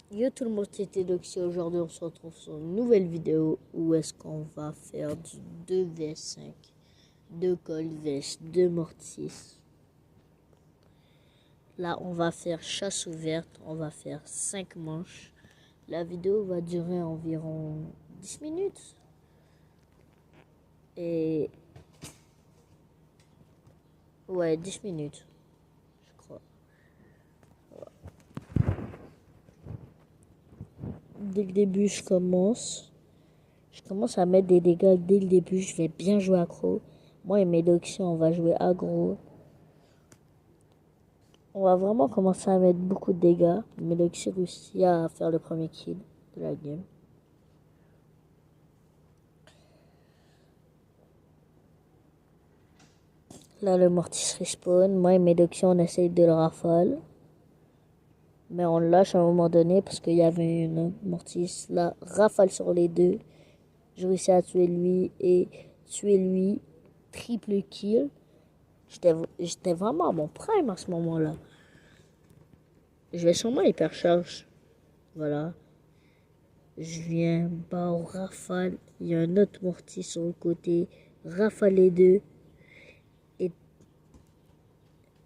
Yo tout le monde, c'était Doxy. Aujourd'hui, on se retrouve sur une nouvelle vidéo où est-ce qu'on va faire du 2v5, 2 Cold vs 2 Mortis. Là, on va faire chasse ouverte, on va faire 5 manches. La vidéo va durer environ 10 minutes. Et ouais, 10 minutes, je crois. Dès le début, je commence à mettre des dégâts dès le début. Je vais bien jouer accro. Moi et mes Doxy, on va jouer aggro. On va vraiment commencer à mettre beaucoup de dégâts. Mais Doxy réussit à faire le premier kill de la game. Là, le Mortis respawn. Moi et mes Doxy, on essaye de le rafale. Mais on le lâche à un moment donné parce qu'il y avait une Mortis. Là, rafale sur les deux. Je réussis à tuer lui et tuer lui. Triple kill. J'étais vraiment à mon prime à ce moment-là. Je vais sûrement hypercharge. Voilà. Je viens bas au rafale. Il y a un autre Mortis sur le côté. Rafale les deux. Et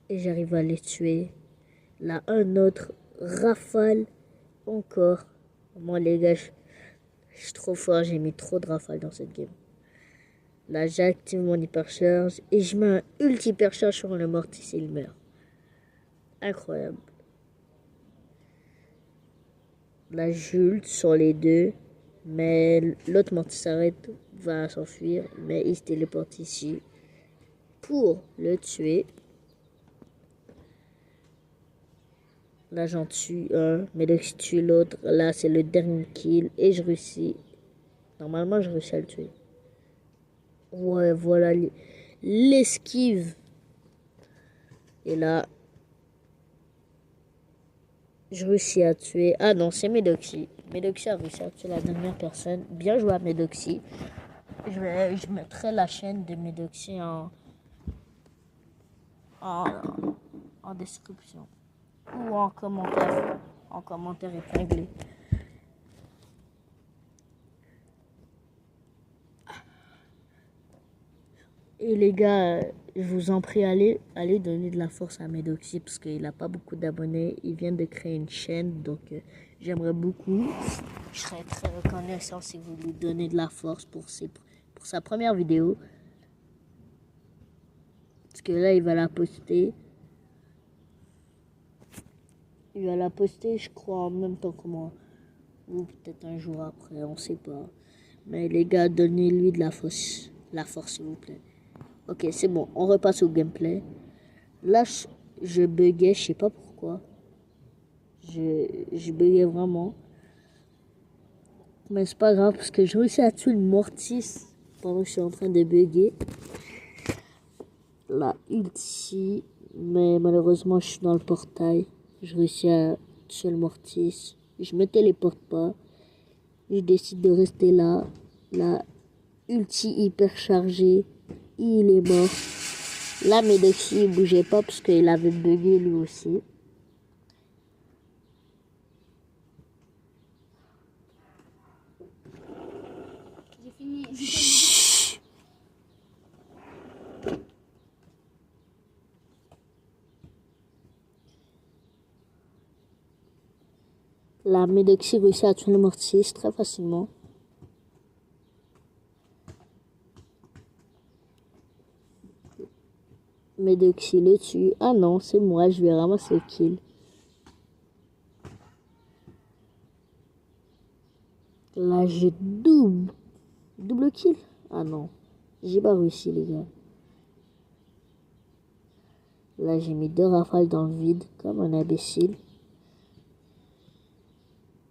j'arrive à les tuer. Là, un autre. Rafale. Encore. Moi, les gars, je suis trop fort. J'ai mis trop de rafales dans cette game. Là, j'active mon hypercharge. Et je mets un ulti hypercharge sur le Mortis et il meurt. Incroyable. Là, j'ult sur les deux. Mais l'autre Mortis s'arrête, va s'enfuir. Mais il se téléporte ici pour le tuer. Là, j'en tue un. Mais dès que je tue l'autre, là, c'est le dernier kill. Et je réussis. Normalement, je réussis à le tuer. Ouais, voilà l'esquive. Et là, je réussis à tuer. Ah non, c'est Medoxy. Medoxy a réussi à tuer la dernière personne. Bien joué à Medoxy. Je mettrai la chaîne de Medoxy en description. Ou en commentaire. En commentaire épinglé. Et les gars, je vous en prie, allez donner de la force à Medoxy parce qu'il n'a pas beaucoup d'abonnés. Il vient de créer une chaîne, donc j'aimerais beaucoup. Je serais très reconnaissant si vous lui donnez de la force pour sa première vidéo. Parce que là, il va la poster. Il va la poster, je crois, en même temps que moi. Ou peut-être un jour après, on sait pas. Mais les gars, donnez-lui de la force. La force, s'il vous plaît. Ok, c'est bon, on repasse au gameplay. Là, je buguais, je sais pas pourquoi. Je buguais vraiment. Mais c'est pas grave parce que j'ai réussi à tuer le Mortis pendant que je suis en train de bugger. La ulti. Mais malheureusement, je suis dans le portail. Je réussis à tuer le Mortis. Je me téléporte pas. Je décide de rester là. La ulti hyper chargée. Il est mort. Là, Medoxy, il bougeait pas parce qu'il avait bugué lui aussi. J'ai fini. La Medoxy réussit à tuer le Mortis très facilement. Medoxy le tue. Ah non, c'est moi, je vais ramasser le kill. Là, je double kill. Ah non, j'ai pas réussi, les gars. Là, j'ai mis 2 rafales dans le vide, comme un imbécile.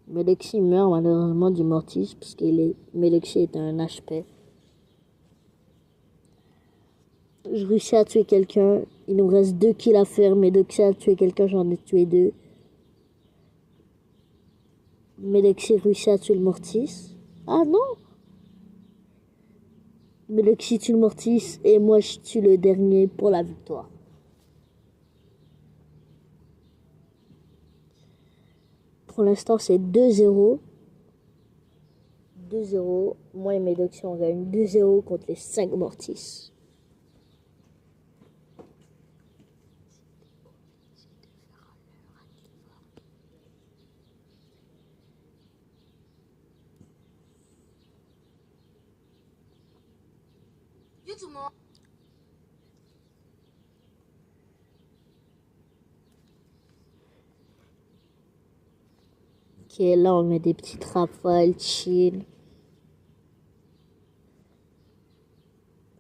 Medoxy meurt malheureusement du Mortis, parce que Medoxy est un HP. Je réussis à tuer quelqu'un. Il nous reste 2 kills à faire. Medoxy a tué quelqu'un, j'en ai tué 2. Medoxy réussit à tuer le Mortis. Ah non! Medoxy tue le Mortis et moi je tue le dernier pour la victoire. pour l'instant, c'est 2-0. 2-0. Moi et Médoxy, on gagne 2-0 contre les 5 Mortis. Ok, là on met des petites rafales, chill.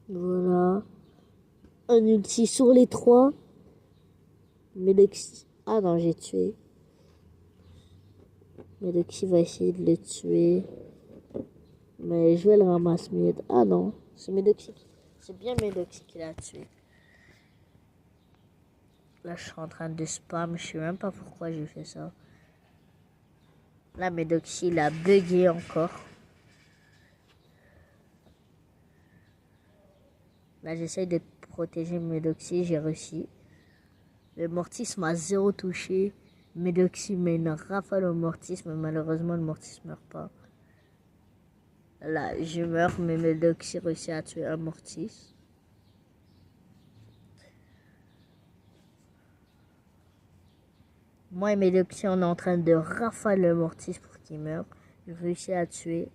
Voilà. Un ulti sur les 3. Médoxy. Ah non, j'ai tué. Médoxy va essayer de le tuer. Mais je vais le ramasser mid. Ah non, c'est Médoxy. C'est bien Médoxy qui l'a tué. Là, je suis en train de spam. Je sais même pas pourquoi j'ai fait ça. Là, Médoxy, il a bugué encore. Là, j'essaye de protéger Médoxy. J'ai réussi. Le Mortis m'a 0 touché. Médoxy met une rafale au Mortis. Mais malheureusement, le Mortis meurt pas. Là, je meurs. Mais Médoxy réussit à tuer un Mortis. Moi et Médoxy, on est en train de rafaler le Mortis pour qu'il meure. J'ai réussi à tuer.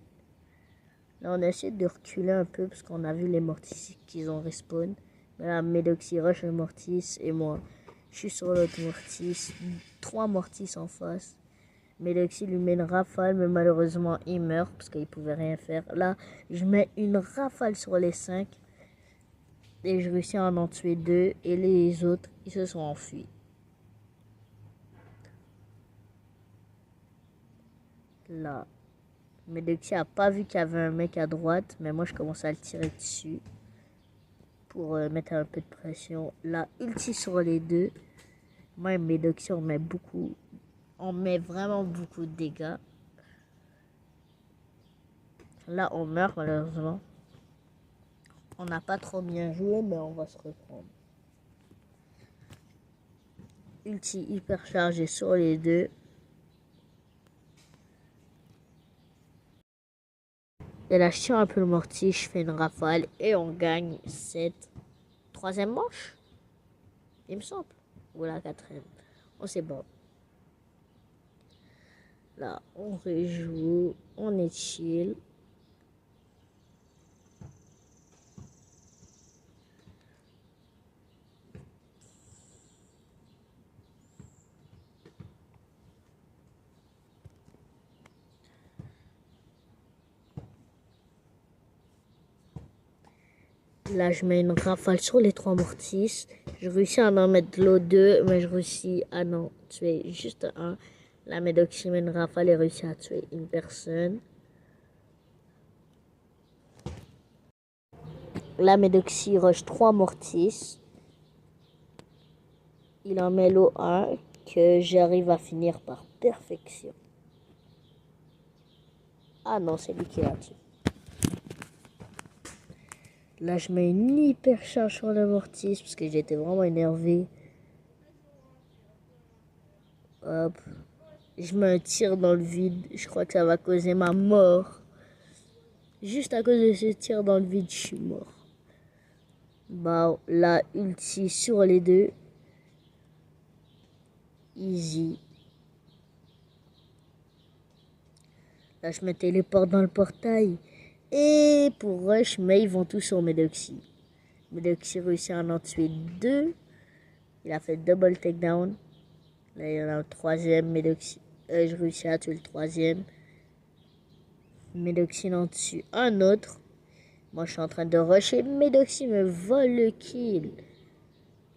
Là, on essaie de reculer un peu parce qu'on a vu les Mortis qu'ils ont respawn. Mais là, Médoxy rush le Mortis et moi, je suis sur l'autre Mortis. 3 Mortis en face. Médoxy lui met une rafale, mais malheureusement, il meurt parce qu'il pouvait rien faire. Là, je mets une rafale sur les 5 et je réussis à en tuer 2 et les autres, ils se sont enfuis. Là, Médoxy a pas vu qu'il y avait un mec à droite, mais moi je commence à le tirer dessus pour mettre un peu de pression. Là, ulti sur les 2. Moi et Médoxy, on met vraiment beaucoup de dégâts. Là, on meurt malheureusement. On n'a pas trop bien joué, mais on va se reprendre. Ulti hyper chargé sur les 2. Et là, je tire un peu le Mortis, je fais une rafale et on gagne cette 3e manche, il me semble. Ou la 4e. On sait pas. Là, on rejoue, on est chill. Là, je mets une rafale sur les 3 Mortis. Je réussis à en mettre l'autre 2, mais je réussis à en tuer juste un. La Médoxy met une rafale et réussit à tuer une personne. La Médoxy rush 3 Mortis. Il en met l'eau 1 que j'arrive à finir par perfection. Ah non, c'est lui qui l'a tué. Là, je mets une hyper charge sur le Mortis parce que j'étais vraiment énervé. Hop. Je mets un tir dans le vide. Je crois que ça va causer ma mort. Juste à cause de ce tir dans le vide, je suis mort. Bah, là, ulti sur les 2. Easy. Là, je me téléporte dans le portail. Et pour rush, mais ils vont tous sur Médoxy. Médoxy réussit à en tuer 2. Il a fait double takedown. Là, il y en a un 3e. Médoxy. Je réussis à tuer le 3e. Médoxy en tue un autre. Moi, je suis en train de rusher. Médoxy me vole le kill.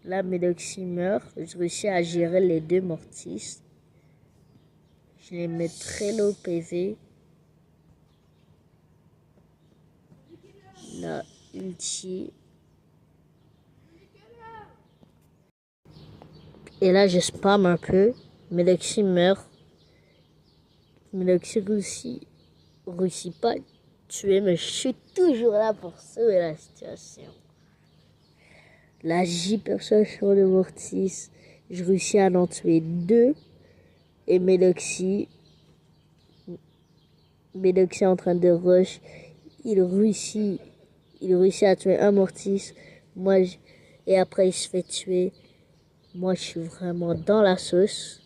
Là, Médoxy meurt. Je réussis à gérer les 2 Mortis. Je les mets très low PV. Là, ulti. Et là, je spam un peu. Médoxy meurt. Médoxy réussit pas à tuer, mais je suis toujours là pour sauver la situation. Là, j'hypercharge sur le Mortis. Je réussis à en tuer 2. Et Médoxy Medoxy est en train de rush. Il réussit à tuer un Mortis. Et après, il se fait tuer. Moi, je suis vraiment dans la sauce.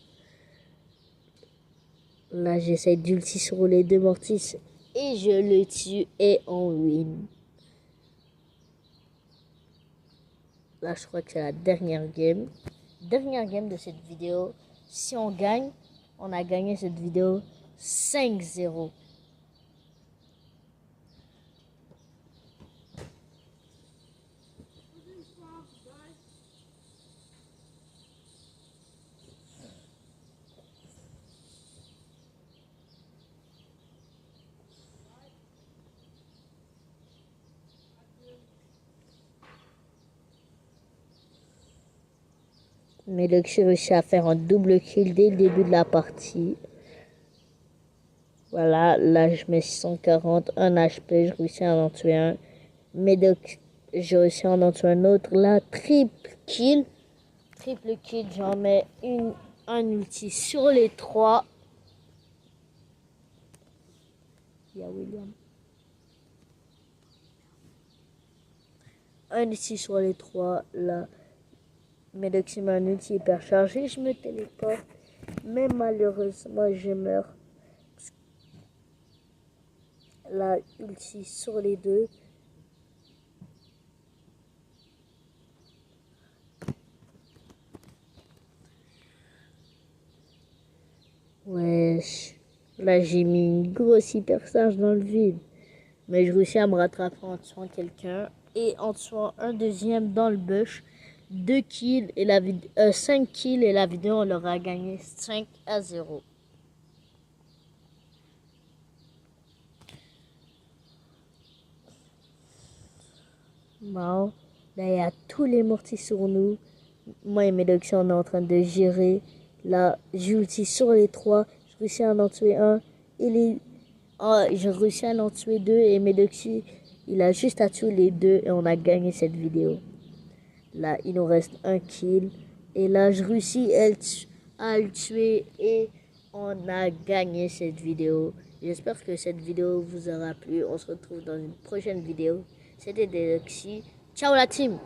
Là, j'essaie d'ulti sur les deux Mortis. Et je le tue et on win. Là, je crois que c'est la dernière game. Dernière game de cette vidéo. Si on gagne, on a gagné cette vidéo 5-0. Medoxy réussit à faire un double kill dès le début de la partie. Voilà, là je mets 140, 1 HP, je réussis à en tuer un. Medoxy, j'ai réussi à en tuer un autre. Là, triple kill, j'en mets un ulti sur les 3. Il y a William. Un ulti sur les 3, là. Medoxy m'a un ulti hyper chargé, je me téléporte. Mais malheureusement, je meurs. Là, ulti sur les 2. Wesh. Là, j'ai mis une grosse hyper charge dans le vide. Mais je réussis à me rattraper en tuant quelqu'un. Et en tuant un deuxième dans le bush. 2 kills et 5 kills et la vidéo, on leur a gagné 5-0. Bon, là, il y a tous les mortis sur nous. Moi et Medoxy, on est en train de gérer. Là, j'ulti sur les 3. Je réussis à en tuer un. J'ai réussi à en tuer 2. Et Medoxy, il a juste à tuer les 2. Et on a gagné cette vidéo. Là, il nous reste un kill. Et là, je réussis à le tuer. Et on a gagné cette vidéo. J'espère que cette vidéo vous aura plu. On se retrouve dans une prochaine vidéo. C'était Medoxy. Ciao la team!